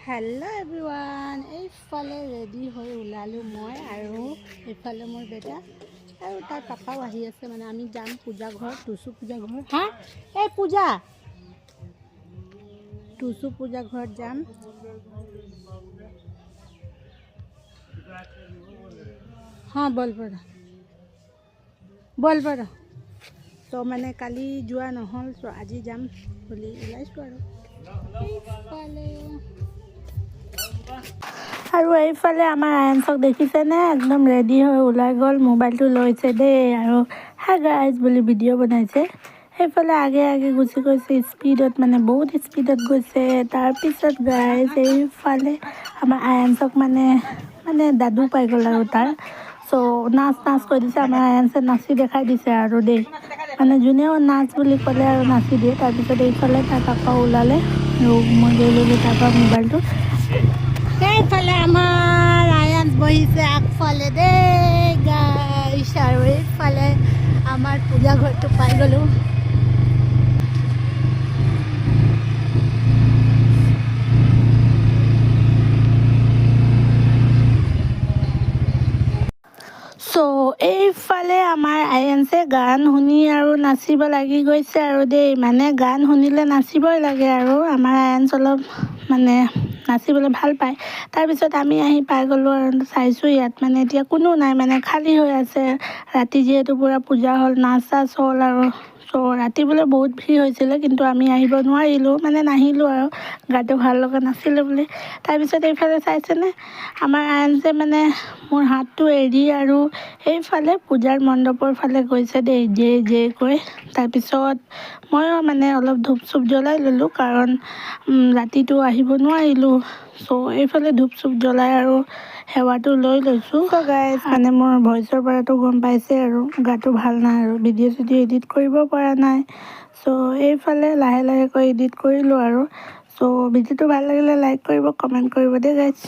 Hello' everyone, এইফালে ready হৈ ওলালোঁ মই আৰু এইফালে মোৰ বেটা আৰু তাৰ পাপাও আহি আছে। মানে আমি যাম পূজা ঘৰ, টুচু পূজা ঘৰ। হা এই পূজা টুচু পূজা ঘৰত যাম। हाँ बोल पड़ा तो মানে কালি যোৱা নহ'ল, তো আজি যাম বুলি ওলাইছোঁ আৰু এইফালে আমাৰ আয়ঞ্চক দেখিছেনে, একদম ৰেডি হৈ ওলাই গ'ল, মোবাইলটো লৈছে দেই আৰু হাই গাইজ বুলি ভিডিঅ' বনাইছে। সেইফালে আগে আগে গুচি গৈছে স্পীডত, মানে বহুত স্পীডত গৈছে। তাৰপিছত গাইজ এইফালে আমাৰ আয়ঞ্চক মানে দাদু পাই গ'ল আৰু তাৰ চ' নাচ কৰি দিছে। আমাৰ আয়ঞ্চে নাচি দেখাই দিছে আৰু দেই, মানে যোনেও নাচ বুলি ক'লে আৰু নাচি দিয়ে। তাৰপিছত এইফালে তাৰ পাপাও ওলালে আৰু মই লৈ ল'লোঁ তাৰ পৰা মোবাইলটো। সেইফালে আমাৰ আয়াঞ্চ বহিছে আগফালে দেই গাইছ, আৰু এইফালে আমাৰ পূজা ঘৰটো পাই গ'লোঁ। এইফালে আমাৰ আয়ঞ্চে গান শুনি আৰু নাচিব লাগি গৈছে আৰু দেই, মানে গান শুনিলে নাচিবই লাগে আৰু আমাৰ আয়ঞ্চ অলপ মানে নাচিবলৈ ভাল পায়। তাৰপিছত আমি আহি পাই গ'লোঁ আৰু চাইছোঁ ইয়াত মানে এতিয়া কোনো নাই, মানে খালী হৈ আছে। ৰাতি যিহেতু পূৰা পূজা হ'ল, নাচ চাচ হ'ল আৰু চ' ৰাতি বোলে বহুত ভিৰ হৈছিলে, কিন্তু আমি আহিব নোৱাৰিলোঁ, মানে নাহিলোঁ আৰু গাটো ভাল লগা নাছিলে বুলি। তাৰপিছত এইফালে চাইছেনে, আমাৰ আয়ঞ্চে মানে মোৰ হাতটো এৰি আৰু এইফালে পূজাৰ মণ্ডপৰ ফালে গৈছে দেই, জে কৈ। তাৰপিছত ময়ো মানে অলপ ধূপ চুপ জ্বলাই ল'লোঁ, কাৰণ ৰাতিটো আহিব নোৱাৰিলোঁ। চ' এইফালে ধূপ চুপ জ্বলাই আৰু সেৱাটো লৈ লৈছোঁ। গাইজ মানে মোৰ ভইচৰ পৰাতো গম পাইছে আৰু গাটো ভাল নাই আৰু ভিডিঅ' চিডিঅ' এডিট কৰিব পৰা নাই। চ' এইফালে লাহে লাহেকৈ এডিট কৰিলোঁ আৰু চ' ভিডিঅ'টো ভাল লাগিলে লাইক কৰিব, কমেণ্ট কৰিব দেই গাইজ।